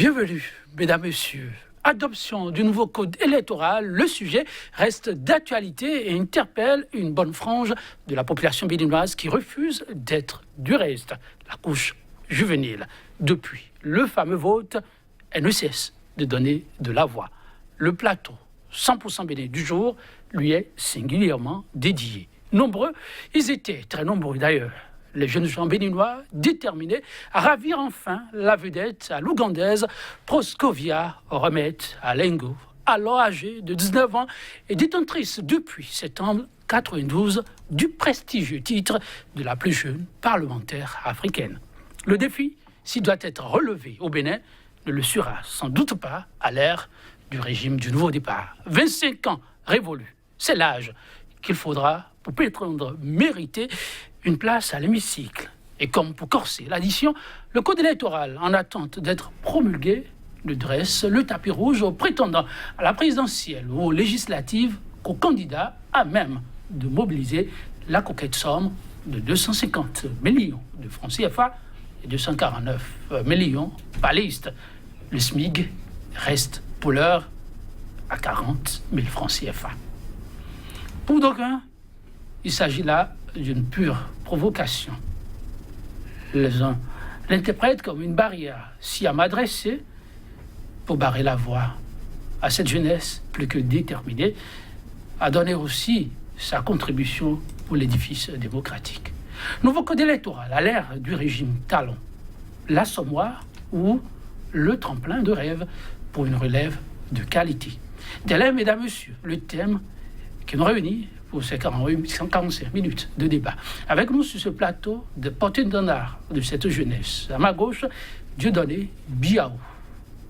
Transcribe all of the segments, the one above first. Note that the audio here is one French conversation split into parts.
Bienvenue, mesdames, messieurs. Adoption du nouveau code électoral, le sujet reste d'actualité et interpelle une bonne frange de la population béninoise qui refuse d'être du reste la couche juvénile. Depuis le fameux vote, elle ne cesse de donner de la voix. Le plateau 100% bénin du jour lui est singulièrement dédié. Nombreux, ils étaient très nombreux d'ailleurs, les jeunes gens béninois déterminés à ravir enfin la vedette à l'ougandaise Proscovia Remette Alengo, alors âgée de 19 ans et détentrice depuis septembre 92 du prestigieux titre de la plus jeune parlementaire africaine. Le défi, s'il doit être relevé au Bénin, ne le sera sans doute pas à l'ère du régime du nouveau départ. 25 ans révolus, c'est l'âge qu'il faudra pour prétendre mériter une place à l'hémicycle. Et comme pour corser l'addition, le code électoral, en attente d'être promulgué, ne dresse le tapis rouge aux prétendants à la présidentielle ou aux législatives qu'aux candidats à même de mobiliser la coquette somme de 250 millions de francs CFA et 249 millions par liste. Le SMIG reste pour l'heure à 40 000 francs CFA. Pour d'aucuns, il s'agit là d'une pure provocation. Les uns l'interprètent comme une barrière sciemment adressée pour barrer la voie à cette jeunesse plus que déterminée à donner aussi sa contribution pour l'édifice démocratique. Nouveau code électoral à l'ère du régime talon, l'assommoir ou le tremplin de rêve pour une relève de qualité. Tel est, mesdames, messieurs, le thème qui nous réunit pour ces 145 minutes de débat. Avec nous sur ce plateau, de porte-étendard de cette jeunesse. À ma gauche, Dieudonné Biaou,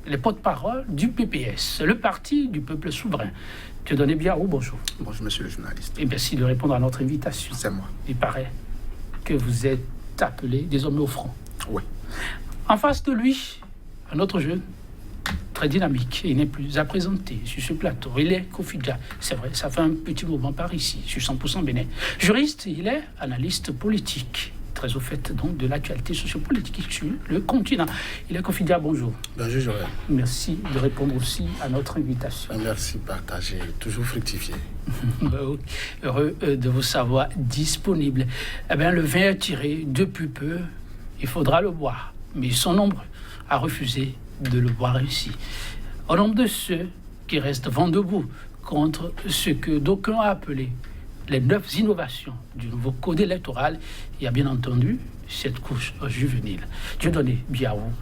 les porte-parole du PPS, le parti du peuple souverain. Dieudonné Biaou, bonjour. Bonjour, monsieur le journaliste. Et merci de répondre à notre invitation. C'est moi. Il paraît que vous êtes appelé désormais au front. Oui. En face de lui, un autre jeune, très dynamique, il n'est plus à présenter sur ce plateau. Il est Kofidja, c'est vrai, ça fait un petit moment par ici, sur 100% Bénin. Juriste, il est analyste politique, très au fait donc de l'actualité sociopolitique sur le continent. Il est Kofidja, bonjour. Bonjour, Joël. Merci de répondre aussi à notre invitation. Merci, partagé, toujours fructifié. Heureux de vous savoir disponible. Eh bien, le vin est tiré depuis peu, il faudra le boire, mais ils sont nombreux à refuser de le boire ici. Au nombre de ceux qui restent vent debout contre ce que d'aucuns ont appelé les 9 innovations du nouveau code électoral, il y a bien entendu cette couche juvénile. Dieudonné Biaou,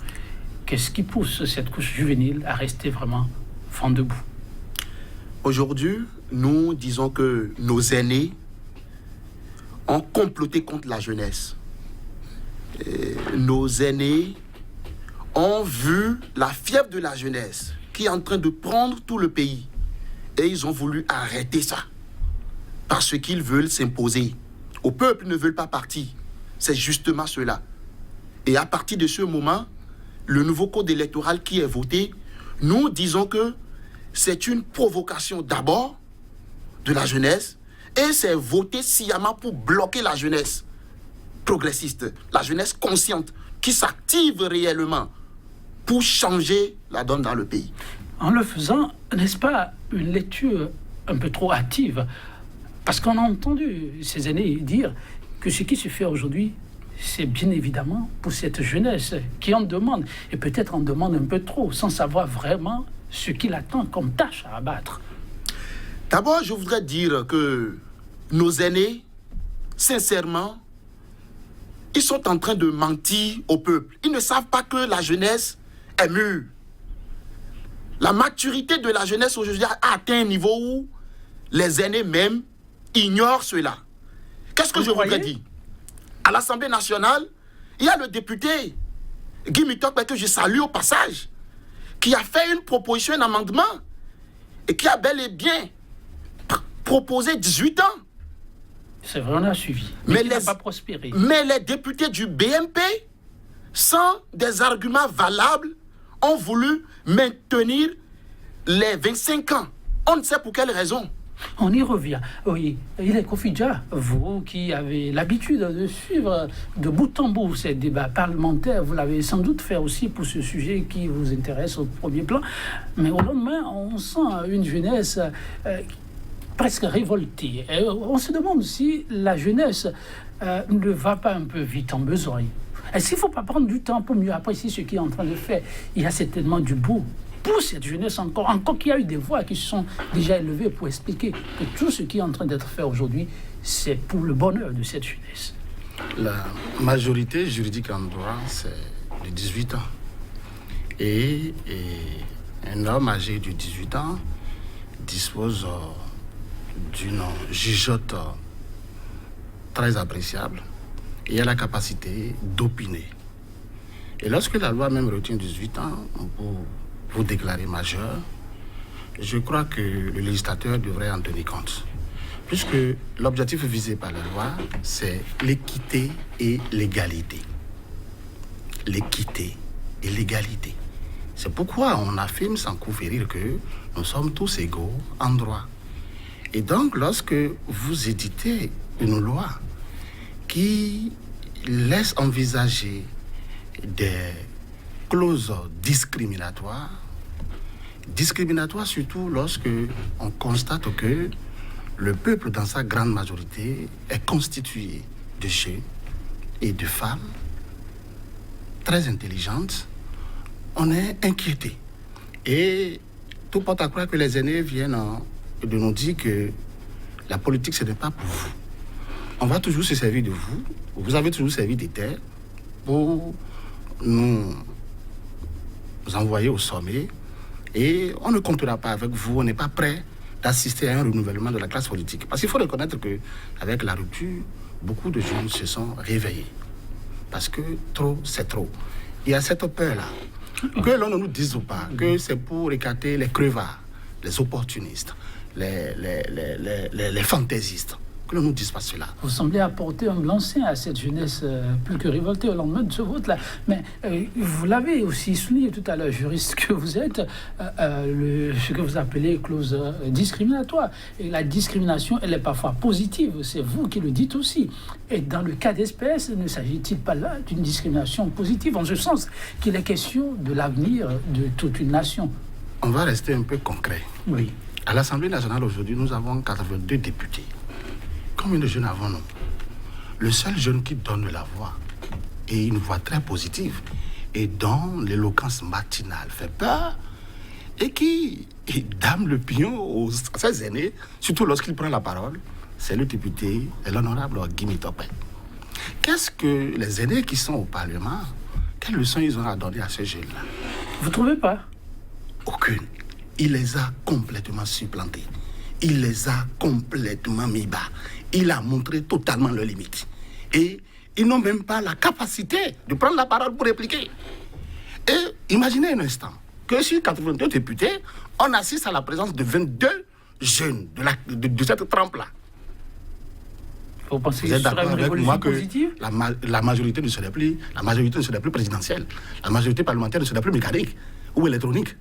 qu'est-ce qui pousse cette couche juvénile à rester vraiment vent debout? Aujourd'hui, nous disons que nos aînés ont comploté contre la jeunesse. Nos aînés ont vu la fièvre de la jeunesse qui est en train de prendre tout le pays. Et ils ont voulu arrêter ça. Parce qu'ils veulent s'imposer. Au peuple ne veulent pas partir. C'est justement cela. Et à partir de ce moment, le nouveau code électoral qui est voté, nous disons que c'est une provocation d'abord de la jeunesse et c'est voté sciemment pour bloquer la jeunesse progressiste, la jeunesse consciente qui s'active réellement pour changer la donne dans le pays. En le faisant, n'est-ce pas une lecture un peu trop hâtive? Parce qu'on a entendu ces aînés dire que ce qui se fait aujourd'hui, c'est bien évidemment pour cette jeunesse qui en demande, et peut-être en demande un peu trop, sans savoir vraiment ce qu'il attend comme tâche à abattre. D'abord, je voudrais dire que nos aînés, sincèrement, ils sont en train de mentir au peuple. Ils ne savent pas que la jeunesse est mûre. La maturité de la jeunesse aujourd'hui a atteint un niveau où les aînés même ignorent cela. Qu'est-ce que je voudrais dire? À l'Assemblée nationale, il y a le député Guy Mitokpe, que je salue au passage, qui a fait une proposition, un amendement, et qui a bel et bien proposé 18 ans. C'est vrai, on a suivi, mais il n'a pas prospéré. Mais les députés du BMP, sans des arguments valables, ont voulu maintenir les 25 ans. On ne sait pour quelle raison. On y revient. Oui, il est Kofi Dia, vous qui avez l'habitude de suivre de bout en bout ces débats parlementaires, vous l'avez sans doute fait aussi pour ce sujet qui vous intéresse au premier plan. Mais au lendemain, on sent une jeunesse presque révoltée. Et on se demande si la jeunesse ne va pas un peu vite en besogne. Est-ce qu'il ne faut pas prendre du temps pour mieux apprécier ce qui est en train de faire? Il y a certainement du beau pour cette jeunesse encore qu'il y a eu des voix qui se sont déjà élevées pour expliquer que tout ce qui est en train d'être fait aujourd'hui, c'est pour le bonheur de cette jeunesse. La majorité juridique en droit, c'est de 18 ans. Et un homme âgé de 18 ans dispose d'une jugeote très appréciable et a la capacité d'opiner. Et lorsque la loi même retient 18 ans pour vous déclarer majeur, je crois que le législateur devrait en tenir compte. Puisque l'objectif visé par la loi, c'est l'équité et l'égalité. L'équité et l'égalité. C'est pourquoi on affirme sans coup férir que nous sommes tous égaux en droit. Et donc, lorsque vous éditez une loi qui laisse envisager des clauses discriminatoires surtout lorsque on constate que le peuple dans sa grande majorité est constitué de jeunes et de femmes très intelligentes, on est inquiété. Et tout porte à croire que les aînés viennent de nous dire que la politique, ce n'est pas pour vous. On va toujours se servir de vous. Vous avez toujours servi des terres pour nous envoyer au sommet. Et on ne comptera pas avec vous. On n'est pas prêt d'assister à un renouvellement de la classe politique. Parce qu'il faut reconnaître qu'avec la rupture, beaucoup de jeunes se sont réveillés. Parce que trop, c'est trop. Il y a cette peur-là. Que l'on ne nous dise pas que c'est pour écarter les crevards, les opportunistes, les fantaisistes. Que l'on ne nous dise pas cela. Vous semblez apporter un blanc-seing à cette jeunesse plus que révoltée au lendemain de ce vote-là. Mais vous l'avez aussi souligné tout à l'heure, juriste que vous êtes, ce que vous appelez clause discriminatoire. Et la discrimination, elle est parfois positive. C'est vous qui le dites aussi. Et dans le cas d'espèce, ne s'agit-il pas là d'une discrimination positive, en ce sens qu'il est question de l'avenir de toute une nation? On va rester un peu concret. Oui. À l'Assemblée nationale, aujourd'hui, nous avons 82 députés. Combien de jeunes avons-nous? Le seul jeune qui donne la voix, et une voix très positive, et dont l'éloquence matinale fait peur, et qui dame le pion à ses aînés, surtout lorsqu'il prend la parole, c'est le député et l'honorable Guy Topin. Qu'est-ce que les aînés qui sont au Parlement, quelles leçons ils ont à donner à ces jeunes-là? Vous ne trouvez pas? Aucune. Il les a complètement supplantés. Il les a complètement mis bas. Il a montré totalement leurs limites. Et ils n'ont même pas la capacité de prendre la parole pour répliquer. Et imaginez un instant que sur 82 députés, on assiste à la présence de 22 jeunes de cette trempe-là. Vous pensez Vous êtes d'accord avec moi que positive? la majorité ne serait plus présidentielle. La majorité parlementaire ne serait plus mécanique ou électronique.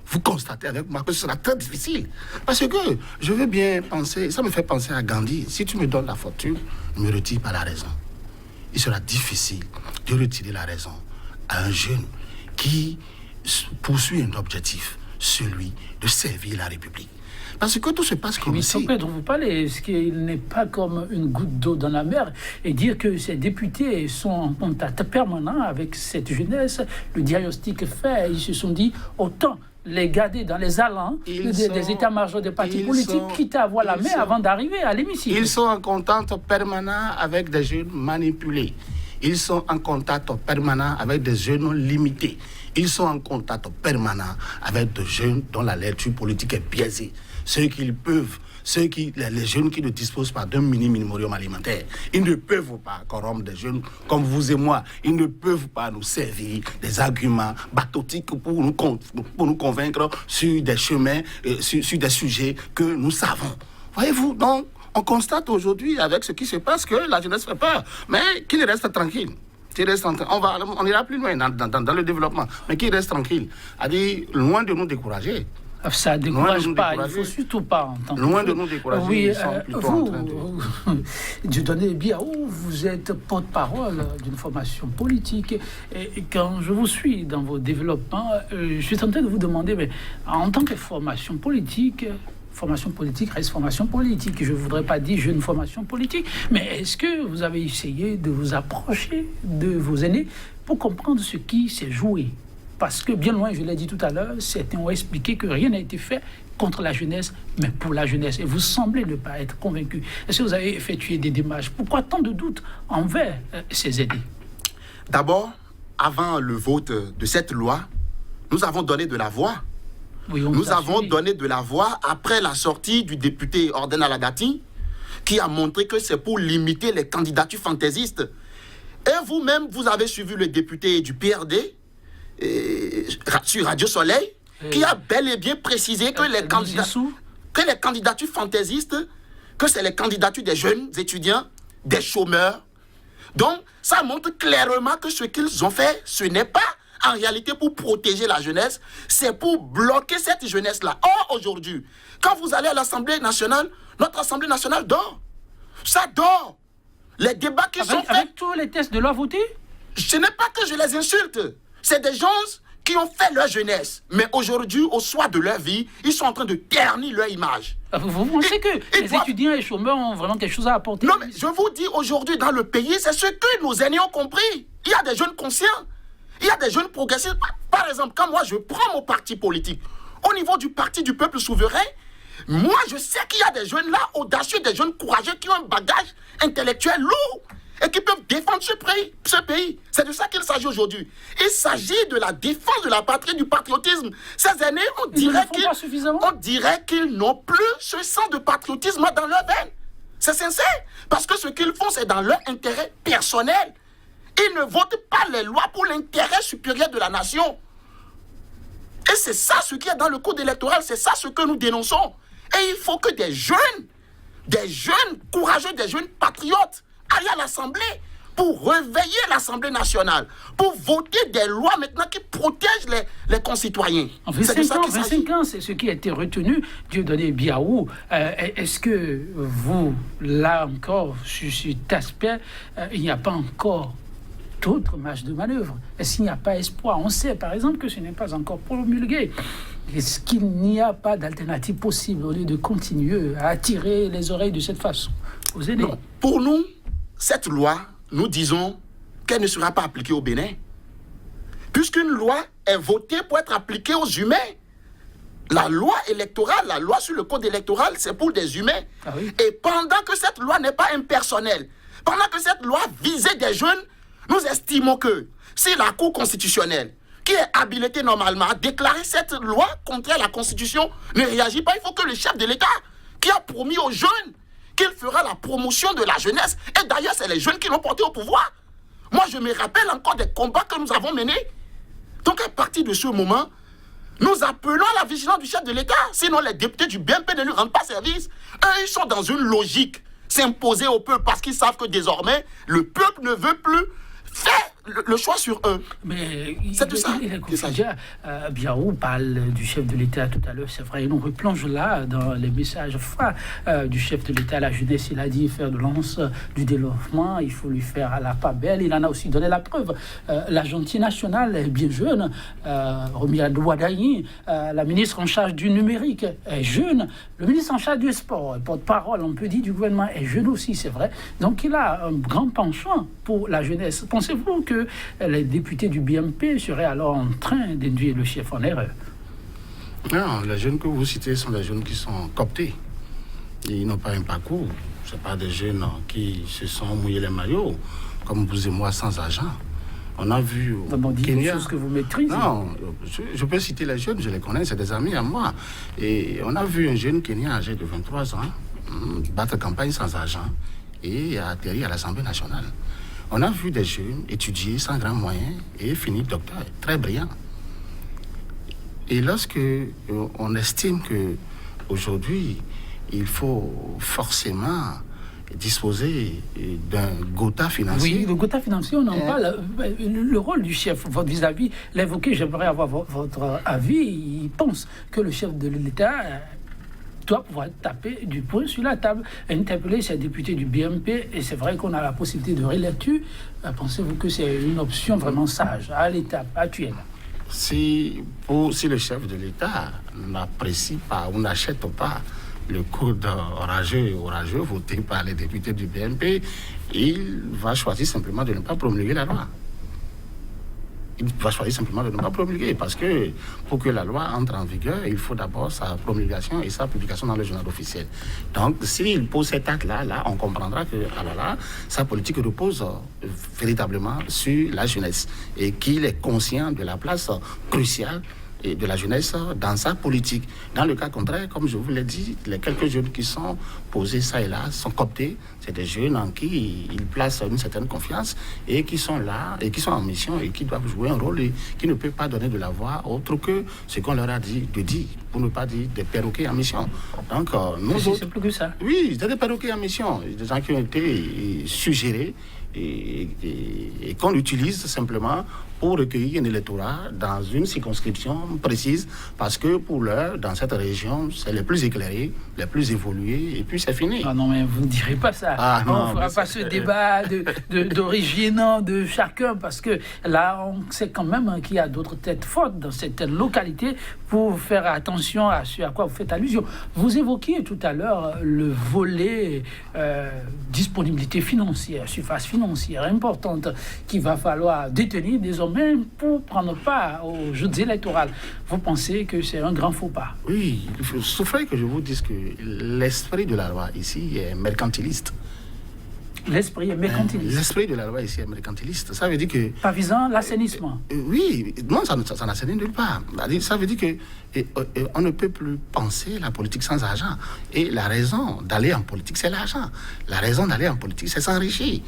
Vous constatez avec moi que ce sera très difficile. Parce que je veux bien penser, ça me fait penser à Gandhi. Si tu me donnes la fortune, ne me retire pas la raison. Il sera difficile de retirer la raison à un jeune qui poursuit un objectif, celui de servir la République. Parce que tout se passe comme si... Mais dont vous parlez, est-ce qu'il n'est pas comme une goutte d'eau dans la mer et dire que ces députés sont en contact permanent avec cette jeunesse, le diagnostic fait, ils se sont dit autant les garder dans les allants des états-majors des partis politiques, quitte à avoir la main avant d'arriver à l'hémicycle. Ils sont en contact permanent avec des jeunes manipulés. Ils sont en contact permanent avec des jeunes limités. Ils sont en contact permanent avec des jeunes dont la lecture politique est biaisée. Les jeunes qui ne disposent pas d'un minimum alimentaire, ils ne peuvent pas corrompre des jeunes comme vous et moi. Ils ne peuvent pas nous servir des arguments bathotiques pour nous convaincre sur des chemins, sur des sujets que nous savons. Voyez-vous, donc, on constate aujourd'hui avec ce qui se passe que la jeunesse fait peur, mais qu'il reste tranquille. On ira plus loin dans le développement, mais qu'il reste tranquille. C'est-à-dire, loin de nous décourager. Ça ne décourage pas, il ne faut surtout pas entendre. Loin de nous décourager, Oui, ils sont plutôt en train de... Dieudonné Biaou, vous êtes porte-parole d'une formation politique. Et quand je vous suis dans vos développements, je suis tenté de vous demander, mais en tant que formation politique reste formation politique. Je ne voudrais pas dire jeune formation politique, mais est-ce que vous avez essayé de vous approcher de vos aînés pour comprendre ce qui s'est joué? Parce que bien loin, je l'ai dit tout à l'heure, certains ont expliqué que rien n'a été fait contre la jeunesse, mais pour la jeunesse. Et vous semblez ne pas être convaincu. Est-ce que vous avez effectué des démarches? Pourquoi tant de doutes envers ces aînés? D'abord, avant le vote de cette loi, nous avons donné de la voix. Oui, nous avons donné de la voix après la sortie du député Orden Alagati, qui a montré que c'est pour limiter les candidatures fantaisistes. Et vous-même, vous avez suivi le député du PRD, sur Radio Soleil, qui a bel et bien précisé que les candidatures fantaisistes, que c'est les candidatures des jeunes étudiants, des chômeurs. Donc, ça montre clairement que ce qu'ils ont fait, ce n'est pas en réalité pour protéger la jeunesse, c'est pour bloquer cette jeunesse-là. Or, aujourd'hui, quand vous allez à l'Assemblée nationale, notre Assemblée nationale dort. Ça dort. Les débats qui sont faits... Avec tous les tests de loi votés? Ce n'est pas que je les insulte. C'est des gens qui ont fait leur jeunesse. Mais aujourd'hui, au soir de leur vie, ils sont en train de ternir leur image. Vous pensez que les étudiants et les chômeurs ont vraiment quelque chose à apporter? Non, mais je vous dis, aujourd'hui, dans le pays, c'est ce que nos aînés ont compris. Il y a des jeunes conscients. Il y a des jeunes progressistes. Par exemple, quand moi, je prends mon parti politique, au niveau du Parti du Peuple Souverain, moi, je sais qu'il y a des jeunes là, audacieux, des jeunes courageux, qui ont un bagage intellectuel lourd et qui peuvent défendre ce pays. C'est de ça qu'il s'agit aujourd'hui. Il s'agit de la défense de la patrie, du patriotisme. Ces aînés, on dirait qu'ils n'ont plus ce sens de patriotisme dans leur veine. C'est sincère. Parce que ce qu'ils font, c'est dans leur intérêt personnel. Ils ne votent pas les lois pour l'intérêt supérieur de la nation. Et c'est ça ce qui est dans le code électoral, c'est ça ce que nous dénonçons. Et il faut que des jeunes courageux, des jeunes patriotes aillent à l'Assemblée pour réveiller l'Assemblée nationale, pour voter des lois maintenant qui protègent les concitoyens. En 25 ans, c'est ce qui a été retenu. Dieudonné Biaou, est-ce que vous, là encore, sur cet aspect, il n'y a pas encore d'autres marges de manœuvre? Est-ce qu'il n'y a pas espoir? On sait par exemple que ce n'est pas encore promulgué. Est-ce qu'il n'y a pas d'alternative possible au lieu de continuer à attirer les oreilles de cette façon aux aînés? Non. Pour nous, cette loi, nous disons qu'elle ne sera pas appliquée au Bénin. Puisqu'une loi est votée pour être appliquée aux humains. La loi électorale, la loi sur le code électoral, c'est pour des humains. Ah oui. Et pendant que cette loi n'est pas impersonnelle, pendant que cette loi visait des jeunes, nous estimons que si la Cour constitutionnelle, qui est habilitée normalement à déclarer cette loi contraire à la Constitution, ne réagit pas, il faut que le chef de l'État, qui a promis aux jeunes qu'il fera la promotion de la jeunesse, et d'ailleurs c'est les jeunes qui l'ont porté au pouvoir. Moi je me rappelle encore des combats que nous avons menés. Donc à partir de ce moment, nous appelons à la vigilance du chef de l'État, sinon les députés du BNP ne lui rendent pas service. Eux, ils sont dans une logique, s'imposer au peuple parce qu'ils savent que désormais, le peuple ne veut plus faire le choix sur eux. Mais c'est de ça. Biaou parle du chef de l'État tout à l'heure, c'est vrai. Et nous replonge là dans les messages forts du chef de l'État à la jeunesse. Il a dit faire de l'annonce du développement, il faut lui faire à la part belle. Il en a aussi donné la preuve. L'Agentine nationale est bien jeune. Romia Douadaï, la ministre en charge du numérique, est jeune. Le ministre en charge du sport, porte-parole, on peut dire, du gouvernement, est jeune aussi, c'est vrai. Donc il a un grand penchant pour la jeunesse. Pensez-vous que les députés du BNP seraient alors en train d'induire le chef en erreur? Non, les jeunes que vous citez sont des jeunes qui sont cooptés. Ils n'ont pas un parcours. Ce ne sont pas des jeunes qui se sont mouillés les maillots, comme vous et moi, sans argent. On a vu au Kenya... des choses que vous maîtrisez. Non, je peux citer les jeunes, je les connais, c'est des amis à moi. Et on a vu un jeune Kenyan âgé de 23 ans battre campagne sans argent et atterrir à l'Assemblée nationale. On a vu des jeunes étudier sans grands moyens et finir docteur, très brillants. Et lorsque on estime qu'aujourd'hui, il faut forcément disposer d'un quota financier. Oui, le quota financier, on en parle. Le rôle du chef, votre vis-à-vis, l'évoquer, j'aimerais avoir votre avis. Il pense que le chef de l'État doit pouvoir taper du poing sur la table, interpeller ses députés du BMP, et c'est vrai qu'on a la possibilité de relecture. Pensez-vous que c'est une option vraiment sage à l'étape actuelle? Si le chef de l'État n'apprécie pas ou n'achète pas le code orageux voté par les députés du BNP, il va choisir simplement de ne pas promulguer la loi. Il va choisir simplement de ne pas promulguer parce que pour que la loi entre en vigueur, il faut d'abord sa promulgation et sa publication dans le journal officiel. Donc, s'il pose cet acte-là, on comprendra que alors là, sa politique repose véritablement sur la jeunesse et qu'il est conscient de la place cruciale et de la jeunesse dans sa politique. Dans le cas contraire, comme je vous l'ai dit, les quelques jeunes qui sont posés ça et là sont cooptés. C'est des jeunes en qui il place une certaine confiance et qui sont là et qui sont en mission et qui doivent jouer un rôle et qui ne peuvent pas donner de la voix autre que ce qu'on leur a dit de dire, pour ne pas dire des perroquets en mission. Donc, nous autres, c'est plus que ça. Oui, c'est des perroquets en mission, des gens qui ont été suggérés et qu'on utilise simplement pour recueillir un électorat dans une circonscription précise, parce que pour l'heure, dans cette région, c'est les plus éclairés, les plus évolués, et puis c'est fini. Ah non, mais vous ne direz pas ça. On ne fera pas ce débat d'origine de chacun, parce que là, on sait quand même qu'il y a d'autres têtes fortes dans certaines localités pour faire attention à ce à quoi vous faites allusion. Vous évoquiez tout à l'heure le volet disponibilité financière, surface financière importante qu'il va falloir détenir désormais pour prendre part aux joutes électorales. Vous pensez que c'est un grand faux pas? Oui, il faudrait que je vous dise que l'esprit de la loi ici est mercantiliste. L'esprit est mercantiliste. L'esprit de la loi ici est mercantiliste. Ça veut dire que... Pas visant l'assainissement. Oui, non, ça n'assainit nulle part. Ça veut dire que on ne peut plus penser la politique sans argent. Et la raison d'aller en politique, c'est l'argent. La raison d'aller en politique, c'est s'enrichir.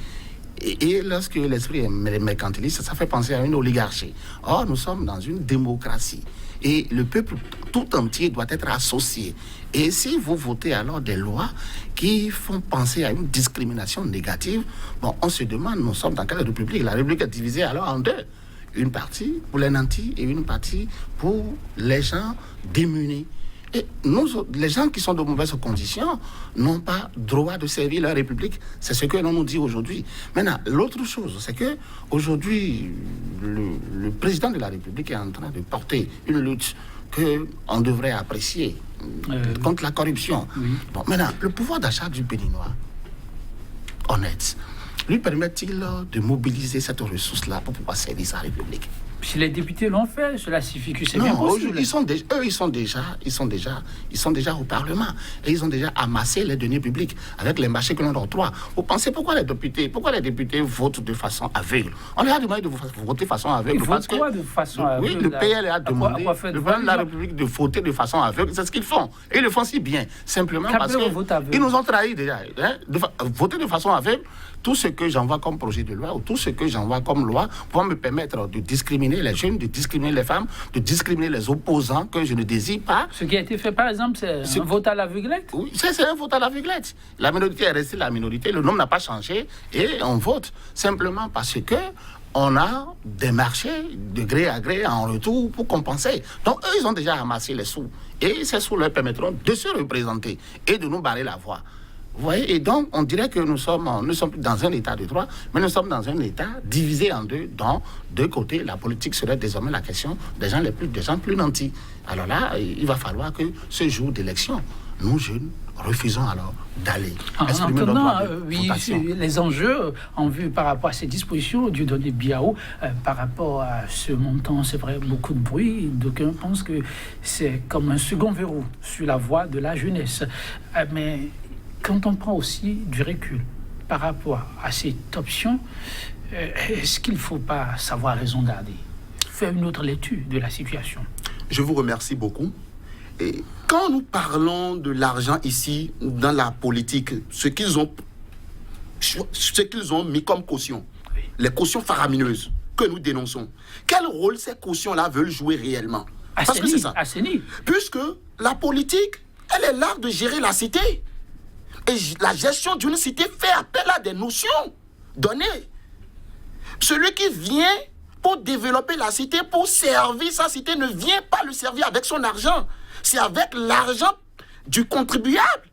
Et lorsque l'esprit est mercantiliste, ça fait penser à une oligarchie. Or, nous sommes dans une démocratie. Et le peuple tout entier doit être associé. Et si vous votez alors des lois qui font penser à une discrimination négative, bon, on se demande, nous sommes dans quelle république? La république est divisée alors en deux. Une partie pour les nantis et une partie pour les gens démunis. Et nous, les gens qui sont de mauvaises conditions n'ont pas droit de servir leur République. C'est ce que l'on nous dit aujourd'hui. Maintenant, l'autre chose, c'est que aujourd'hui, le président de la République est en train de porter une lutte qu'on devrait apprécier contre la corruption. Oui. Bon, maintenant, le pouvoir d'achat du Béninois, honnête, lui permet-il de mobiliser cette ressource-là pour pouvoir servir sa République? Si les députés l'ont fait, cela signifie que c'est bien possible. Ils sont déjà au Parlement et ils ont déjà amassé les deniers publics avec les marchés que l'on octroie. Vous pensez pourquoi les députés votent de façon aveugle? On leur a demandé de voter de façon aveugle. Ils votent quoi de façon aveugle? Oui, le PL a demandé le président de la République de voter de façon aveugle. C'est ce qu'ils font. Et ils le font si bien, simplement parce qu'ils nous ont trahis déjà. Voter de façon aveugle, tout ce que j'envoie comme projet de loi ou tout ce que j'envoie comme loi va me permettre de discriminer les jeunes, de discriminer les femmes, de discriminer les opposants que je ne désire pas. Ce qui a été fait, par exemple, c'est un vote à l'aveuglette? Oui, c'est un vote à l'aveuglette. La minorité est restée la minorité, le nombre n'a pas changé et on vote simplement parce que on a des marchés de gré à gré en retour pour compenser. Donc, eux, ils ont déjà amassé les sous. Et ces sous leur permettront de se représenter et de nous barrer la voie. Vous voyez, et donc, on dirait que nous sommes plus dans un état de droit, mais nous sommes dans un état divisé en deux. Dans deux côtés, la politique serait désormais la question des gens plus nantis. Alors là, il va falloir que ce jour d'élection, nous jeunes, refusons alors d'aller exprimer notre droit de votation. Les enjeux en vue par rapport à ces dispositions du donné Biao, par rapport à ce montant, c'est vrai, beaucoup de bruit. D'aucuns pensent que c'est comme un second verrou sur la voie de la jeunesse. Mais quand on prend aussi du recul par rapport à cette option, est-ce qu'il ne faut pas savoir raison garder, faire une autre lecture de la situation? Je vous remercie beaucoup. Et quand nous parlons de l'argent ici, dans la politique, ce qu'ils ont mis comme caution, oui, les cautions faramineuses que nous dénonçons, quel rôle ces cautions-là veulent jouer réellement? Parce que c'est ça. Assaini. Puisque la politique, elle est l'art de gérer la cité. Et la gestion d'une cité fait appel à des notions données. Celui qui vient pour développer la cité, pour servir sa cité, ne vient pas le servir avec son argent. C'est avec l'argent du contribuable.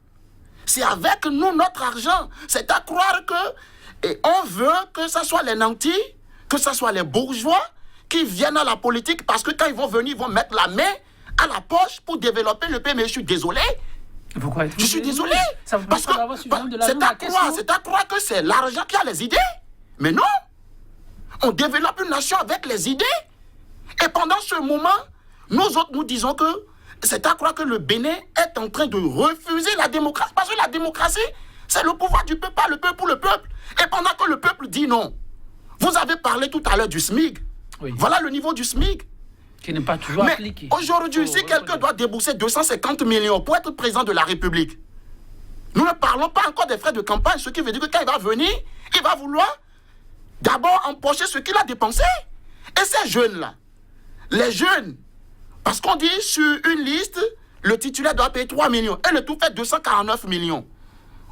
C'est avec nous, notre argent. C'est à croire que, et on veut que ce soit les nantis, que ce soit les bourgeois qui viennent à la politique parce que quand ils vont venir, ils vont mettre la main à la poche pour développer le pays. Mais je suis désolé. Pourquoi Je suis désolé. Parce que c'est à croire que c'est l'argent qui a les idées. Mais non. On développe une nation avec les idées. Et pendant ce moment, nous autres, nous disons que c'est à croire que le Bénin est en train de refuser la démocratie. Parce que la démocratie, c'est le pouvoir du peuple, pas le peuple pour le peuple. Et pendant que le peuple dit non, vous avez parlé tout à l'heure du SMIC. Oui. Voilà le niveau du SMIC. Qui n'est pas toujours appliqué. Aujourd'hui, si quelqu'un doit débourser 250 millions pour être président de la République, nous ne parlons pas encore des frais de campagne, ce qui veut dire que quand il va venir, il va vouloir d'abord empocher ce qu'il a dépensé. Et ces jeunes-là, les jeunes, parce qu'on dit sur une liste, le titulaire doit payer 3 millions et le tout fait 249 millions.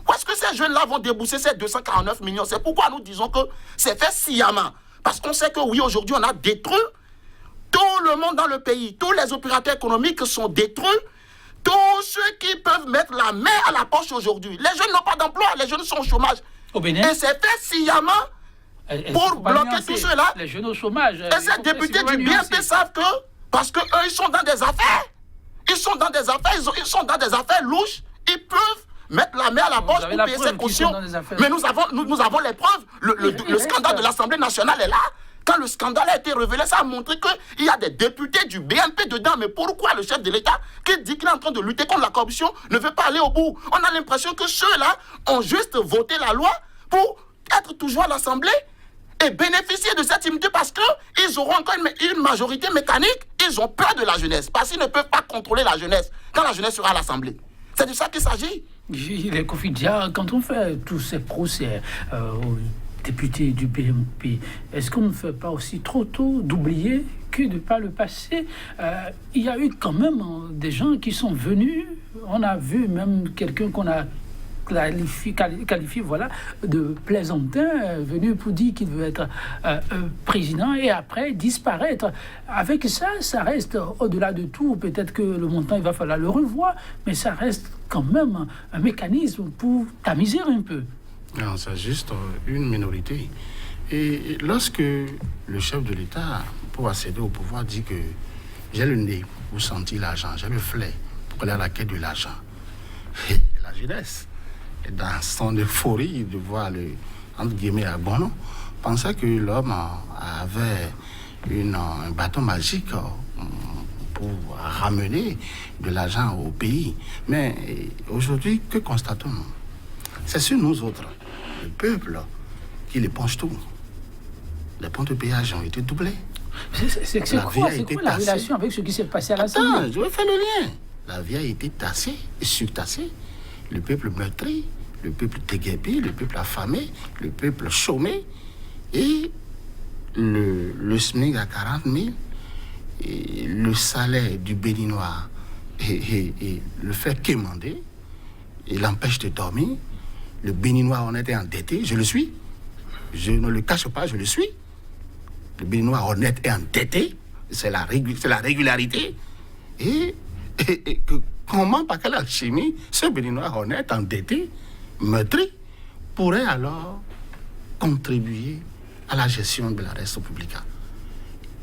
Où est-ce que ces jeunes-là vont débourser ces 249 millions? C'est pourquoi nous disons que c'est fait sciemment. Parce qu'on sait que oui, aujourd'hui, on a détruit tout le monde dans le pays. Tous les opérateurs économiques sont détruits. Tous ceux qui peuvent mettre la main à la poche aujourd'hui. Les jeunes n'ont pas d'emploi, les jeunes sont au chômage. Au Bénin. Et c'est fait sciemment pour bloquer tout cela. Les jeunes au chômage. Et ces députés du BNP savent que, parce qu'eux, ils sont dans des affaires. Ils sont dans des affaires, ils sont dans des affaires louches. Ils peuvent mettre la main à la poche pour payer ses cautions. Mais nous avons les preuves. Le scandale de l'Assemblée nationale est là. Quand le scandale a été révélé, ça a montré qu'il y a des députés du BNP dedans. Mais pourquoi le chef de l'État, qui dit qu'il est en train de lutter contre la corruption, ne veut pas aller au bout? On a l'impression que ceux-là ont juste voté la loi pour être toujours à l'Assemblée et bénéficier de cette immunité parce qu'ils auront encore une majorité mécanique. Ils ont peur de la jeunesse parce qu'ils ne peuvent pas contrôler la jeunesse quand la jeunesse sera à l'Assemblée. C'est de ça qu'il s'agit. Les Kofi Dia, quand on fait tous ces procès aux députés du BNP, est-ce qu'on ne fait pas aussi trop tôt d'oublier que de par le passé, il y a eu quand même des gens qui sont venus, on a vu même quelqu'un qu'on a qualifié voilà, de plaisantin, venu pour dire qu'il veut être président et après disparaître. Avec ça, ça reste au-delà de tout. Peut-être que le montant, il va falloir le revoir, mais ça reste quand même un mécanisme pour tamiser un peu. Non, c'est juste une minorité. Et lorsque le chef de l'État, pour accéder au pouvoir, dit que j'ai le nez pour sentir l'argent, j'ai le flair pour aller à la quête de l'argent, et la jeunesse, dans son euphorie de voir le, entre guillemets, à bon nom, pensait que l'homme avait un bâton magique pour ramener de l'argent au pays. Mais aujourd'hui, que constatons-nous? C'est sur nous autres, le peuple, qui éponge tout. Les points de péage ont été doublés. C'est quoi la relation avec ce qui s'est passé à l'Assemblée? Attends, je vais faire le lien. La vie a été tassée et surtassée. Le peuple meurtri, le peuple déguerpi, le peuple affamé, le peuple chômé. Et le SMIC à 40 000, et le salaire du Béninois et le fait quémander, il l'empêche de dormir. Le Béninois en était endetté, je le suis. Je ne le cache pas, je le suis. Le Béninois honnête est endetté, c'est la régularité. Et comment, par quelle alchimie, ce Béninois honnête, endetté, meurtri, pourrait alors contribuer à la gestion de la res publica?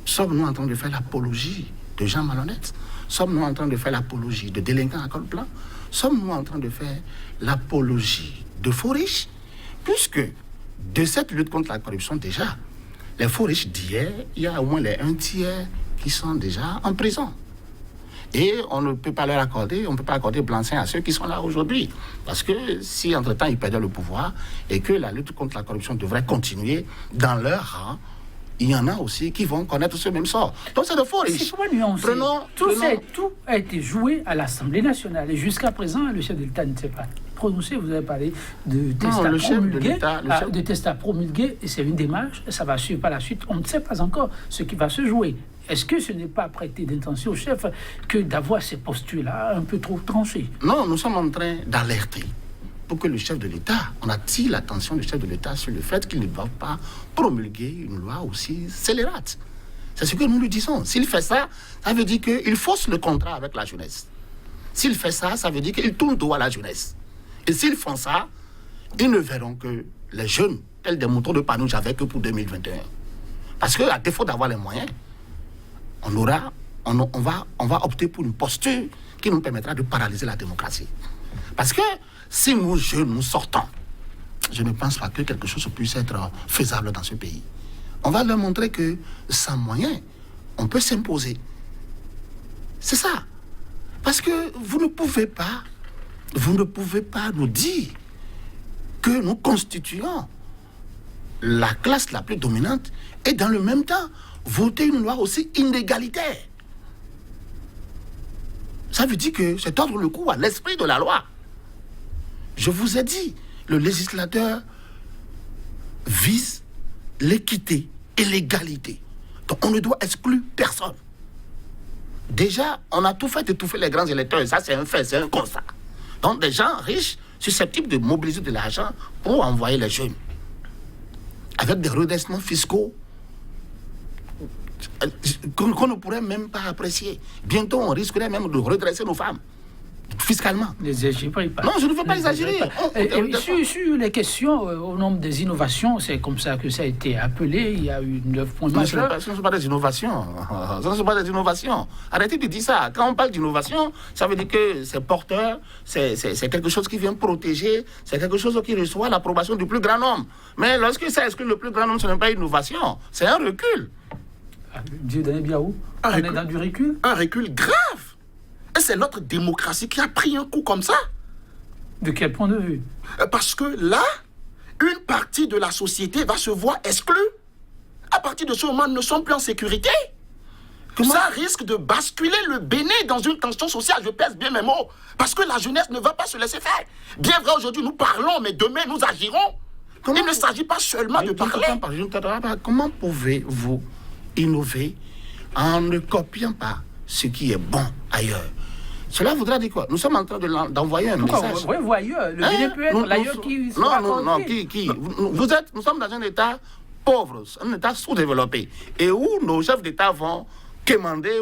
Sommes-nous en train de faire l'apologie de gens malhonnêtes? Sommes-nous en train de faire l'apologie de délinquants à col blanc? Sommes-nous en train de faire l'apologie de faux riches? Puisque de cette lutte contre la corruption, déjà, les faux riches d'hier, il y a au moins les 1/3 qui sont déjà en prison. Et on ne peut pas leur accorder, on ne peut pas accorder blanc-seing à ceux qui sont là aujourd'hui. Parce que si entre-temps ils perdaient le pouvoir et que la lutte contre la corruption devrait continuer dans leur rang, il y en a aussi qui vont connaître ce même sort. Donc c'est de faux riches. C'est pas nuancé. Tout a été joué à l'Assemblée nationale. Et jusqu'à présent, le chef de l'État ne s'est pas prononcé. Vous avez parlé de tests à promulguer. Et c'est une démarche. Ça va suivre par la suite. On ne sait pas encore ce qui va se jouer. Est-ce que ce n'est pas prêter d'intention au chef que d'avoir ces postures-là un peu trop tranchées? Non, nous sommes en train d'alerter pour que le chef de l'État, on attire l'attention du chef de l'État sur le fait qu'il ne doit pas promulguer une loi aussi scélérate. C'est ce que nous lui disons. S'il fait ça, ça veut dire qu'il fausse le contrat avec la jeunesse. S'il fait ça, ça veut dire qu'il tourne dos à la jeunesse. Et s'ils font ça, ils ne verront que les jeunes, tels des moutons de Panouche, avec que pour 2021. Parce qu'à défaut d'avoir les moyens, on va opter pour une posture qui nous permettra de paralyser la démocratie. Parce que si nous, jeunes, nous sortons, je ne pense pas que quelque chose puisse être faisable dans ce pays. On va leur montrer que sans moyens, on peut s'imposer. C'est ça. Parce que vous ne pouvez pas nous dire que nous constituons la classe la plus dominante et dans le même temps voter une loi aussi inégalitaire. Ça veut dire que c'est tordre le cou à l'esprit de la loi. Je vous ai dit, le législateur vise l'équité et l'égalité. Donc on ne doit exclure personne. Déjà, on a tout fait étouffer les grands électeurs, et ça c'est un fait, c'est un constat. Donc des gens riches, susceptibles de mobiliser de l'argent pour envoyer les jeunes. Avec des redressements fiscaux qu'on ne pourrait même pas apprécier. Bientôt, on risquerait même de redresser nos femmes, fiscalement. N'exagérez pas. Non, je ne veux pas exagérer. Sur les questions au nombre des innovations, c'est comme ça que ça a été appelé. Il y a eu 9 points majeurs. Ce ne sont pas des innovations. Ce ne sont pas des innovations. Arrêtez de dire ça. Quand on parle d'innovation, ça veut dire que c'est porteur, c'est quelque chose qui vient protéger, c'est quelque chose qui reçoit l'approbation du plus grand nombre. Mais lorsque ça exclut le plus grand nombre, ce n'est pas une innovation, c'est un recul. Dieu donne bien où on est dans du recul. Un recul grave. Et c'est notre démocratie qui a pris un coup comme ça. De quel point de vue? Parce que là, une partie de la société va se voir exclue. À partir de ce moment, nous ne sommes plus en sécurité. Ça risque de basculer le Bénin dans une tension sociale. Je pèse bien mes mots. Parce que la jeunesse ne va pas se laisser faire. Bien vrai, aujourd'hui, nous parlons, mais demain, nous agirons. Il ne s'agit pas seulement de parler. Comment pouvez-vous innover en ne copiant pas ce qui est bon ailleurs? Cela voudra dire quoi? Nous sommes en train d'envoyer un message. Oui, ailleurs. Le Bénin peut être l'ailleurs qui... Nous sommes dans un État pauvre, un État sous-développé, et où nos chefs d'État vont quémander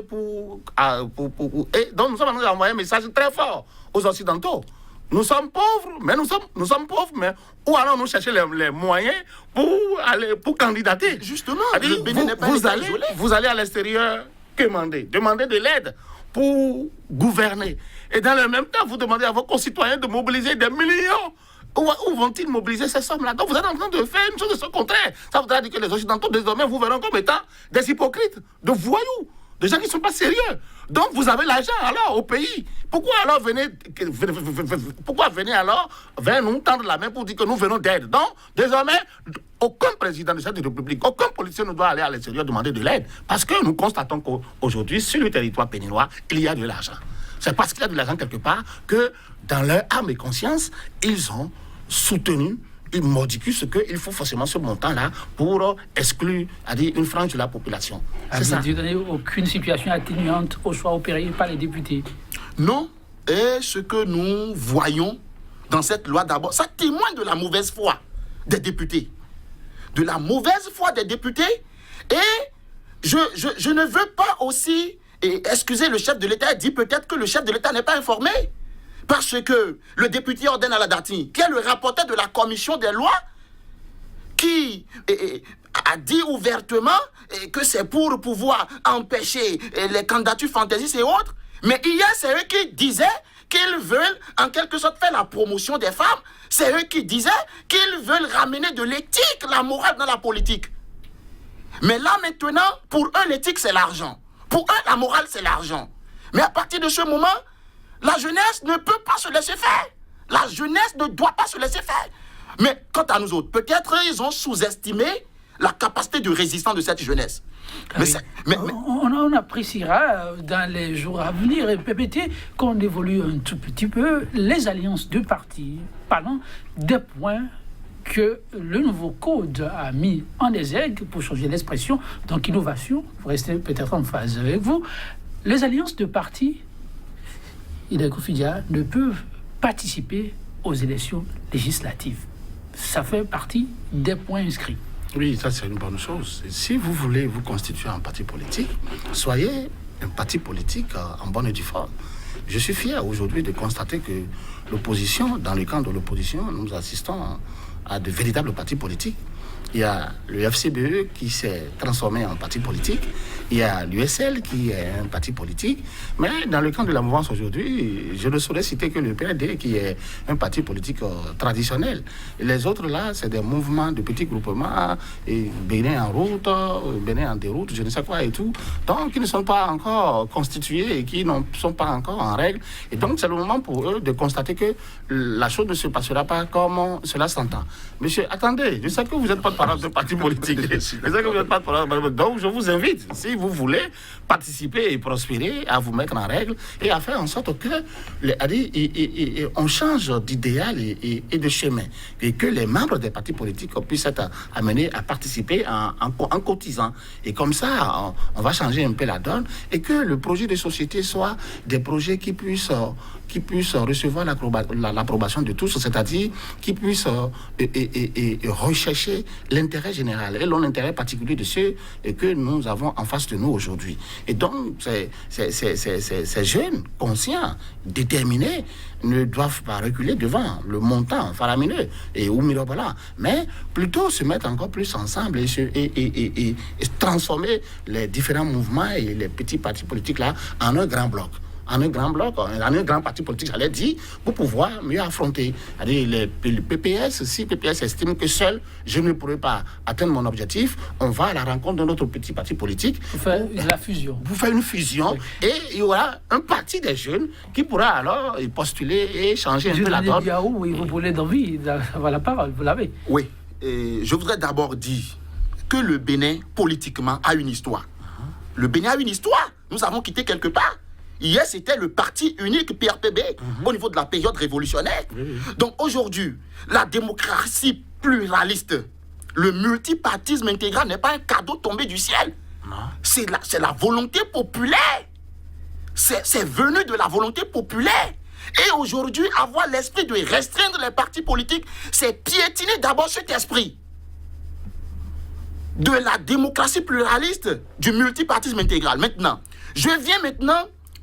et donc nous sommes en train d'envoyer un message très fort aux Occidentaux. Nous sommes pauvres, mais où allons nous chercher les moyens pour candidater? Justement, le Bénin n'est pas isolé. Vous allez à l'extérieur demander de l'aide pour gouverner. Et dans le même temps, vous demandez à vos concitoyens de mobiliser des millions. Où vont-ils mobiliser ces sommes-là? Donc vous êtes en train de faire une chose de ce contraire. Ça voudra dire que les Occidentaux, désormais, vous verront comme étant des hypocrites, de voyous, des gens qui ne sont pas sérieux. Donc vous avez l'argent alors au pays. Pourquoi venez alors vers nous tendre la main pour dire que nous venons d'aide? Donc désormais, aucun président de cette république, aucun politicien ne doit aller à l'extérieur demander de l'aide. Parce que nous constatons qu'aujourd'hui, sur le territoire béninois, il y a de l'argent. C'est parce qu'il y a de l'argent quelque part que dans leur âme et conscience, ils ont soutenu une mordicus qu'il faut forcément ce montant-là pour exclure une frange de la population. C'est ça. Vous n'avez aucune situation atténuante au choix opéré par les députés? Non. Et ce que nous voyons dans cette loi d'abord, ça témoigne de la mauvaise foi des députés. De la mauvaise foi des députés. Et je ne veux pas aussi excuser le chef de l'État et dire peut-être que le chef de l'État n'est pas informé. Parce que le député Orden Aladati, qui est le rapporteur de la commission des lois, qui a dit ouvertement que c'est pour pouvoir empêcher les candidatures fantaisistes et autres. Mais hier, c'est eux qui disaient qu'ils veulent en quelque sorte faire la promotion des femmes. C'est eux qui disaient qu'ils veulent ramener de l'éthique, la morale dans la politique. Mais là maintenant, pour eux, l'éthique c'est l'argent. Pour eux, la morale c'est l'argent. Mais à partir de ce moment, la jeunesse ne peut pas se laisser faire. La jeunesse ne doit pas se laisser faire. Mais quant à nous autres, peut-être ils ont sous-estimé la capacité de résistance de cette jeunesse. On appréciera dans les jours à venir et PPT qu'on évolue un tout petit peu les alliances de partis, parlant des points que le nouveau code a mis en exergue pour changer l'expression. Donc innovation, pour rester peut-être en phase avec vous, les alliances de partis, Hidalgo Fidia, ne peuvent participer aux élections législatives. Ça fait partie des points inscrits. Oui, ça c'est une bonne chose. Si vous voulez vous constituer un parti politique, soyez un parti politique en bonne et due forme. Je suis fier aujourd'hui de constater que l'opposition, dans le camp de l'opposition, nous assistons à de véritables partis politiques. Il y a le FCBE qui s'est transformé en parti politique. Il y a l'USL qui est un parti politique. Mais dans le camp de la mouvance aujourd'hui, je ne saurais citer que le PRD qui est un parti politique traditionnel. Et les autres là, c'est des mouvements de petits groupements, et Bénin en route, Bénin en déroute, je ne sais quoi et tout. Donc, qui ne sont pas encore constitués et qui ne sont pas encore en règle. Et donc, c'est le moment pour eux de constater que la chose ne se passera pas comme cela s'entend. Monsieur, attendez, je sais que vous n'êtes pas de parti politique. Je sais que vous n'êtes pas de... Donc, je vous invite, si vous voulez participer et prospérer, à vous mettre en règle et à faire en sorte que on change d'idéal et de chemin. Et que les membres des partis politiques puissent être amenés à participer en cotisant. Et comme ça, on va changer un peu la donne et que le projet de société soit des projets qui puissent recevoir l'approbation de tous, c'est-à-dire qui puissent rechercher l'intérêt général et l'intérêt particulier de ceux que nous avons en face de nous aujourd'hui. Et donc, ces jeunes, conscients, déterminés, ne doivent pas reculer devant le montant faramineux ou mirobolant, mais plutôt se mettre encore plus ensemble et transformer les différents mouvements et les petits partis politiques là en un grand bloc. En un grand parti politique, j'allais dire, pour pouvoir mieux affronter. Le PPS, si PPS estime que seul, je ne pourrais pas atteindre mon objectif, on va à la rencontre de notre petit parti politique. Pour faire la fusion. Pour faire une fusion, oui. Et il y aura un parti des jeunes qui pourra alors postuler et changer un peu la donne. Oui, vous voulez d'envie d'avoir la parole, vous l'avez. Oui, et je voudrais d'abord dire que le Bénin, politiquement, a une histoire. Le Bénin a une histoire. Nous avons quitté quelque part. Hier, c'était le parti unique PRPB au niveau de la période révolutionnaire. Donc aujourd'hui, la démocratie pluraliste, le multipartisme intégral n'est pas un cadeau tombé du ciel. C'est la volonté populaire. C'est venu de la volonté populaire. Et aujourd'hui, avoir l'esprit de restreindre les partis politiques, c'est piétiner d'abord cet esprit de la démocratie pluraliste, du multipartisme intégral. Maintenant, je viens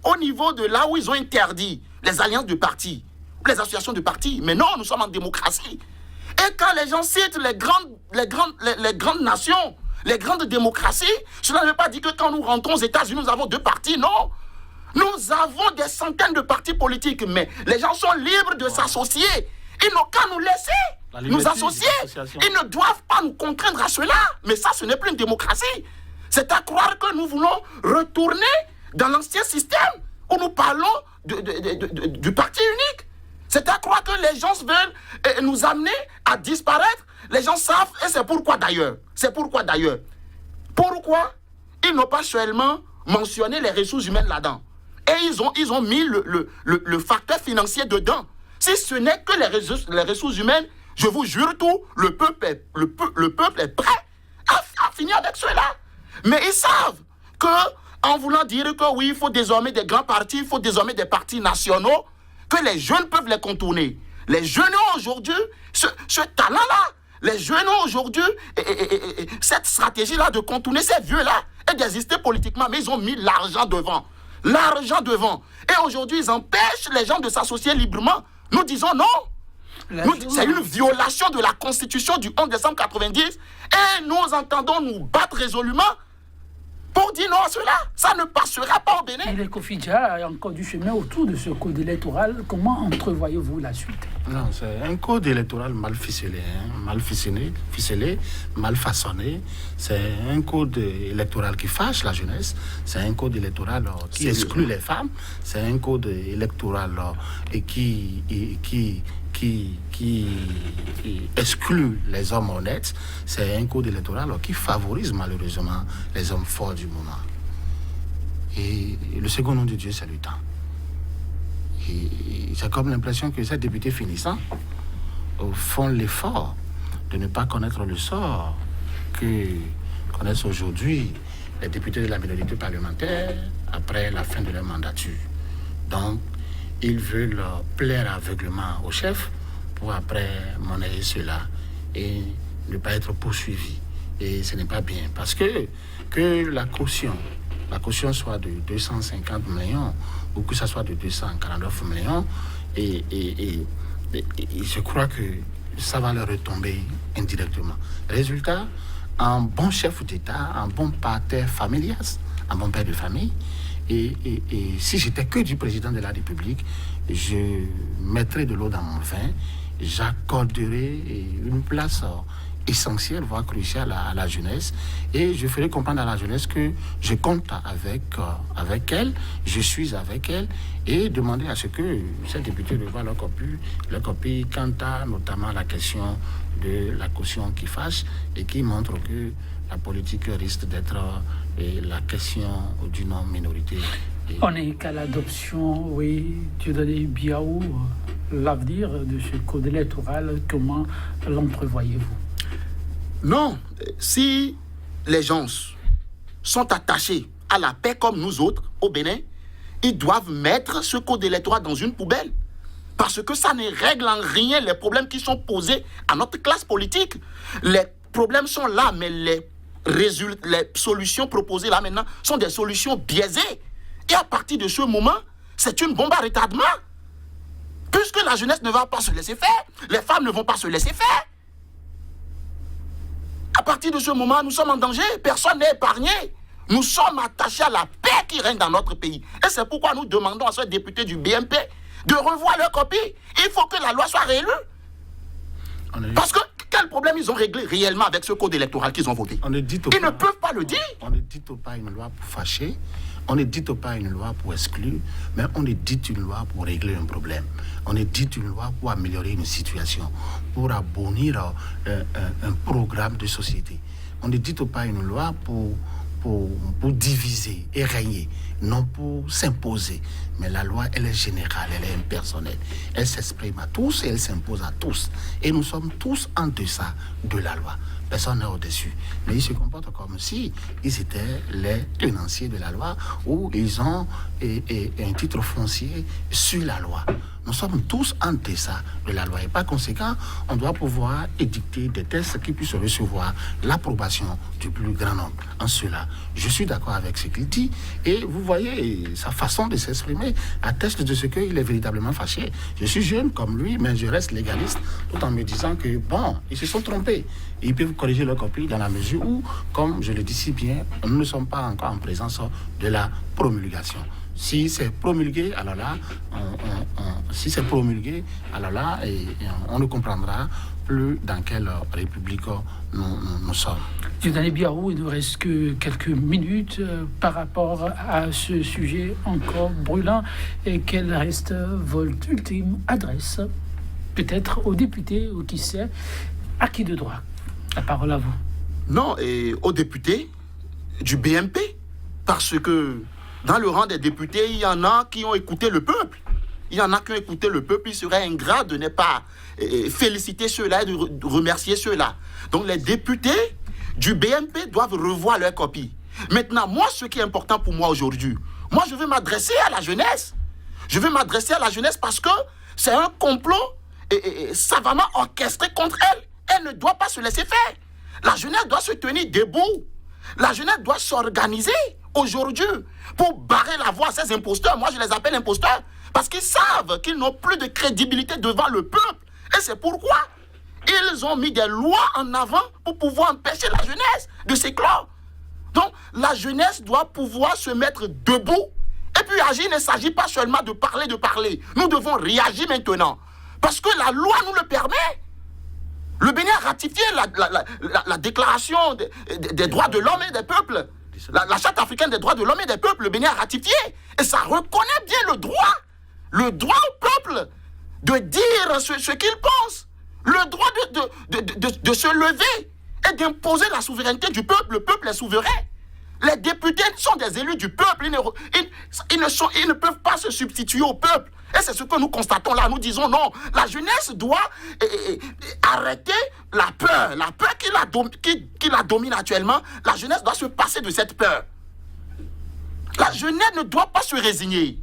au niveau de là où ils ont interdit les alliances de partis, les associations de partis. Mais non, nous sommes en démocratie. Et quand les gens citent les grandes nations, les grandes démocraties, cela ne veut pas dire que quand nous rentrons aux États-Unis, nous avons deux partis, non. Nous avons des centaines de partis politiques, mais les gens sont libres de s'associer. Ils n'ont qu'à nous laisser nous associer. Ils ne doivent pas nous contraindre à cela. Mais ça, ce n'est plus une démocratie. C'est à croire que nous voulons retourner dans l'ancien système où nous parlons du parti unique. C'est à croire que les gens veulent nous amener à disparaître. Les gens savent, et c'est pourquoi d'ailleurs. Pourquoi ils n'ont pas seulement mentionné les ressources humaines là-dedans. Et ils ont mis le facteur financier dedans. Si ce n'est que les ressources humaines, je vous jure tout, le peuple est prêt à finir avec cela. Mais ils savent que en voulant dire que oui, il faut désormais des grands partis, il faut désormais des partis nationaux, que les jeunes peuvent les contourner. Les jeunes ont aujourd'hui ce talent-là. Les jeunes ont aujourd'hui cette stratégie-là de contourner ces vieux-là et d'exister politiquement, mais ils ont mis l'argent devant. Et aujourd'hui, ils empêchent les gens de s'associer librement. Nous disons non. C'est une violation de la Constitution du 11 décembre 90 et nous entendons nous battre résolument pour dire non à cela. Ça ne passera pas au Bénin. Et les Kofidja a encore du chemin autour de ce code électoral. Comment entrevoyez-vous la suite? Non, c'est un code électoral mal ficelé, mal façonné. C'est un code électoral qui fâche la jeunesse. C'est un code électoral qui exclut les femmes. C'est un code électoral qui exclut les hommes honnêtes. C'est un code électoral qui favorise malheureusement les hommes forts du moment. Et le second nom de Dieu, c'est le temps. Et j'ai comme l'impression que ces députés finissants font l'effort de ne pas connaître le sort que connaissent aujourd'hui les députés de la minorité parlementaire après la fin de leur mandature. Donc, ils veulent plaire aveuglément au chef pour après monnayer cela et ne pas être poursuivi. Et ce n'est pas bien. Parce que la caution soit de 250 millions ou que ça soit de 249 millions, et je crois que ça va leur retomber indirectement. Résultat, un bon chef d'État, un bon père familial, un bon père de famille, et si j'étais que du président de la République, je mettrais de l'eau dans mon vin, j'accorderais une place essentielle, voire cruciale à la jeunesse, et je ferai comprendre à la jeunesse que je compte avec elle, je suis avec elle, et demander à ce que ces députés revoient leur copie quant à notamment la question de la caution qui fâche et qui montre que la politique risque d'être la question d'une minorité. On n'est qu'à l'adoption, oui, Dieudonné Biaou, l'avenir de ce code électoral, comment l'entrevoyez-vous? Non, si les gens sont attachés à la paix comme nous autres au Bénin, ils doivent mettre ce code électoral dans une poubelle. Parce que ça ne règle en rien les problèmes qui sont posés à notre classe politique. Les problèmes sont là, mais les solutions proposées là maintenant sont des solutions biaisées. Et à partir de ce moment, c'est une bombe à retardement. Puisque la jeunesse ne va pas se laisser faire, les femmes ne vont pas se laisser faire. À partir de ce moment, nous sommes en danger. Personne n'est épargné. Nous sommes attachés à la paix qui règne dans notre pays. Et c'est pourquoi nous demandons à ce député du BMP de revoir leur copie. Il faut que la loi soit réélue. Parce que quel problème ils ont réglé réellement avec ce code électoral qu'ils ont voté? Ils ne peuvent pas le dire. On ne dit pas une loi pour fâcher, on ne dit pas une loi pour exclure, mais on ne dit une loi pour régler un problème. On ne dit une loi pour améliorer une situation, pour abonir un programme de société. On ne dit pas une loi pour diviser et régner, non pour s'imposer. Mais la loi, elle est générale, elle est impersonnelle. Elle s'exprime à tous et elle s'impose à tous. Et nous sommes tous en deçà de la loi. Personne n'est au-dessus. Mais ils se comportent comme si ils étaient les tenanciers de la loi ou ils ont un titre foncier sur la loi. Nous sommes tous en deçà de la loi et par conséquent, on doit pouvoir édicter des textes qui puissent recevoir l'approbation du plus grand nombre. En cela, je suis d'accord avec ce qu'il dit et vous voyez, sa façon de s'exprimer atteste de ce qu'il est véritablement fâché. Je suis jeune comme lui, mais je reste légaliste tout en me disant que, bon, ils se sont trompés. Ils peuvent corriger leur copie dans la mesure où, comme je le dis si bien, nous ne sommes pas encore en présence de la promulgation. Si c'est promulgué, alors là, on ne comprendra plus dans quelle république nous sommes. Dieudonné Biaou, il ne reste que quelques minutes par rapport à ce sujet encore brûlant. Et quelle reste votre ultime adresse, peut-être aux députés ou qui sait, à qui de droit? La parole à vous. Non, et aux députés du BMP, parce que dans le rang des députés, il y en a qui ont écouté le peuple. Il y en a qui ont écouté le peuple. Il serait ingrat de ne pas féliciter ceux-là et de remercier ceux-là. Donc les députés du BMP doivent revoir leur copie. Maintenant, moi, ce qui est important pour moi aujourd'hui, moi, je veux m'adresser à la jeunesse. Je veux m'adresser à la jeunesse parce que c'est un complot savamment orchestré contre elle. Elle ne doit pas se laisser faire. La jeunesse doit se tenir debout. La jeunesse doit s'organiser aujourd'hui pour barrer la voie à ces imposteurs. Moi, je les appelle imposteurs parce qu'ils savent qu'ils n'ont plus de crédibilité devant le peuple. Et c'est pourquoi ils ont mis des lois en avant pour pouvoir empêcher la jeunesse de s'éclore. Donc, la jeunesse doit pouvoir se mettre debout. Et puis agir, il ne s'agit pas seulement de parler. Nous devons réagir maintenant. Parce que la loi nous le permet. Le Bénin a ratifié la déclaration des droits de l'homme et des peuples. La charte africaine des droits de l'homme et des peuples, le Bénin a ratifié. Et ça reconnaît bien le droit au peuple de dire ce qu'il pense. Le droit de se lever et d'imposer la souveraineté du peuple. Le peuple est souverain. Les députés sont des élus du peuple. Ils ne peuvent pas se substituer au peuple. Et c'est ce que nous constatons là. Nous disons non, la jeunesse doit arrêter la peur. La peur qui la domine actuellement, la jeunesse doit se passer de cette peur. La jeunesse ne doit pas se résigner.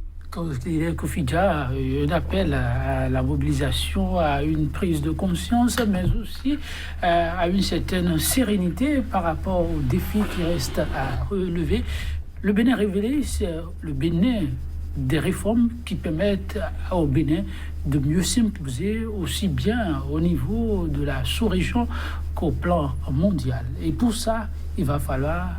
Kofidja, un appel à la mobilisation, à une prise de conscience, mais aussi à une certaine sérénité par rapport aux défis qui restent à relever. Le Bénin révélé, c'est le Bénin des réformes qui permettent au Bénin de mieux s'imposer aussi bien au niveau de la sous-région qu'au plan mondial. Et pour ça, il va falloir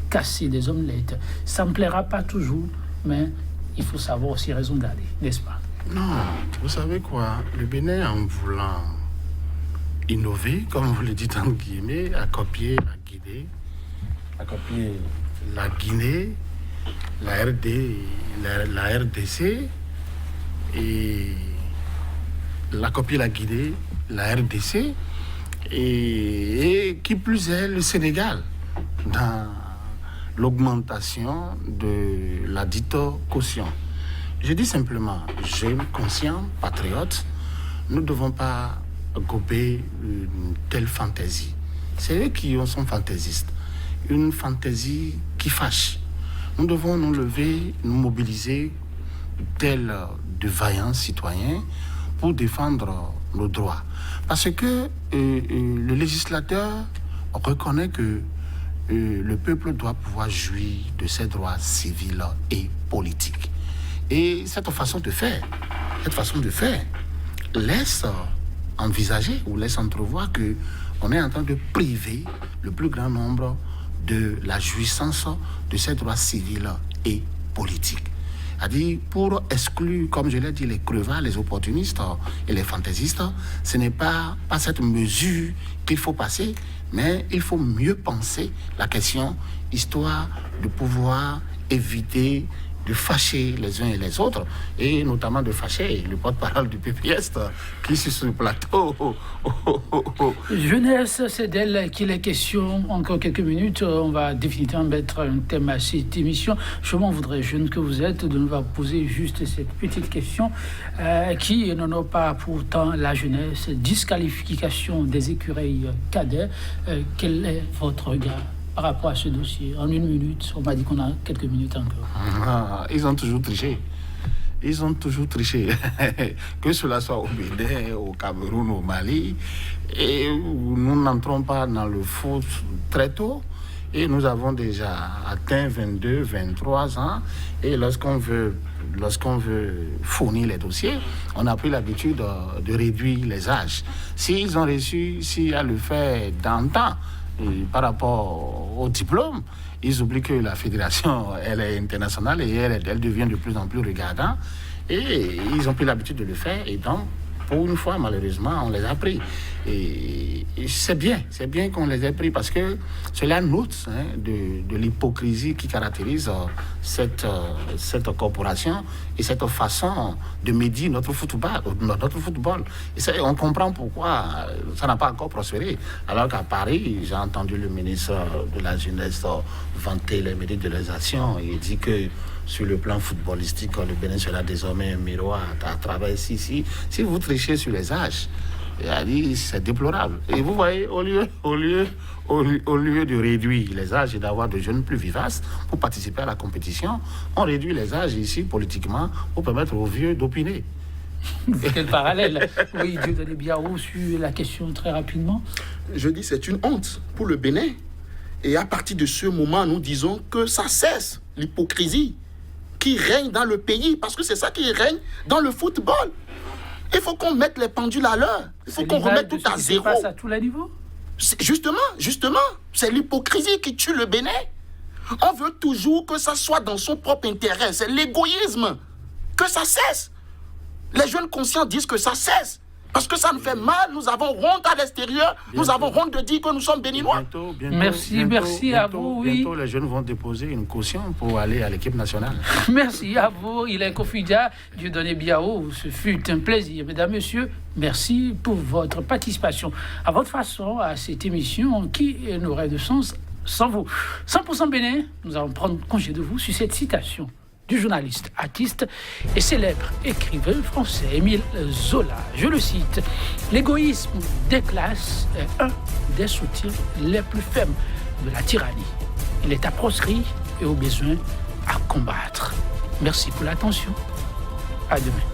casser des omelettes. Ça ne me plaira pas toujours, mais il faut savoir aussi raison d'aller, n'est-ce pas? Non, vous savez quoi? Le Bénin, en voulant innover, comme vous le dites en guillemets, a copié la Guinée, la RDC, et la copié la Guinée, la RDC, et qui plus est le Sénégal, dans l'augmentation de la dite caution. Je dis simplement, jeunes, conscients, patriotes, nous ne devons pas gober une telle fantaisie. C'est eux qui sont fantaisistes. Une fantaisie qui fâche. Nous devons nous lever, nous mobiliser tels de vaillants citoyens pour défendre nos droits. Parce que le législateur reconnaît que le peuple doit pouvoir jouir de ses droits civils et politiques. Et cette façon de faire laisse envisager ou laisse entrevoir qu'on est en train de priver le plus grand nombre de la jouissance de ses droits civils et politiques. C'est-à-dire, pour exclure, comme je l'ai dit, les crevards, les opportunistes et les fantaisistes, ce n'est pas cette mesure qu'il faut passer, mais il faut mieux penser la question, histoire de pouvoir éviter de fâcher les uns et les autres, et notamment de fâcher le porte-parole du PPS qui est sur le plateau. Jeunesse, c'est d'elle qu'il est question. Encore quelques minutes, on va définitivement mettre un thème à cette émission. Je m'en voudrais, jeune que vous êtes, de nous poser juste cette petite question qui n'en a pas pourtant la jeunesse. Disqualification des écureuils cadets. Quel est votre regard par rapport à ce dossier? En une minute, on m'a dit qu'on a quelques minutes encore. Ils ont toujours triché. Que cela soit au Bénin, au Cameroun, au Mali. Et nous n'entrons pas dans le foot très tôt. Et nous avons déjà atteint 22, 23 ans. Et lorsqu'on veut fournir les dossiers, on a pris l'habitude de réduire les âges. S'ils ont réussi à le faire d'antan, par rapport au diplôme, ils oublient que la fédération, elle est internationale et elle devient de plus en plus regardante. Et ils ont pris l'habitude de le faire. Et donc, pour une fois, malheureusement, on les a pris. Et c'est bien qu'on les ait pris parce que cela note de l'hypocrisie qui caractérise cette corporation et cette façon de médire notre football. Et ça, on comprend pourquoi ça n'a pas encore prospéré. Alors qu'à Paris, j'ai entendu le ministre de la Jeunesse vanter les mérites de leurs actions et dit que sur le plan footballistique, le Bénin sera désormais un miroir à travers ici. Si vous trichez sur les âges, c'est déplorable. Et vous voyez, au lieu de réduire les âges et d'avoir de jeunes plus vivaces pour participer à la compétition, on réduit les âges ici politiquement pour permettre aux vieux d'opiner. Quel parallèle. Oui, Dieudonné Biao, sur la question très rapidement. Je dis c'est une honte pour le Bénin. Et à partir de ce moment, nous disons que ça cesse l'hypocrisie qui règne dans le pays, parce que c'est ça qui règne dans le football. Il faut qu'on mette les pendules à l'heure. Il faut qu'on remette tout à zéro. Ça passe à tous les niveaux. Justement, c'est l'hypocrisie qui tue le Bénin. On veut toujours que ça soit dans son propre intérêt. C'est l'égoïsme. Que ça cesse. Les jeunes conscients disent que ça cesse. Parce que ça nous fait mal, nous avons honte à l'extérieur, nous avons honte de dire que nous sommes béninois. Merci à vous. Oui. Bientôt, les jeunes vont déposer une caution pour aller à l'équipe nationale. Merci à vous, il est Kofidja, Dieudonné Biao. Ce fut un plaisir. Mesdames, Messieurs, merci pour votre participation à votre façon à cette émission qui n'aurait de sens sans vous. 100% Bénin, nous allons prendre congé de vous sur cette citation du journaliste, artiste et célèbre écrivain français Émile Zola. Je le cite: l'égoïsme des classes est un des soutiens les plus faibles de la tyrannie. Il est à proscrire et au besoin à combattre. Merci pour l'attention. À demain.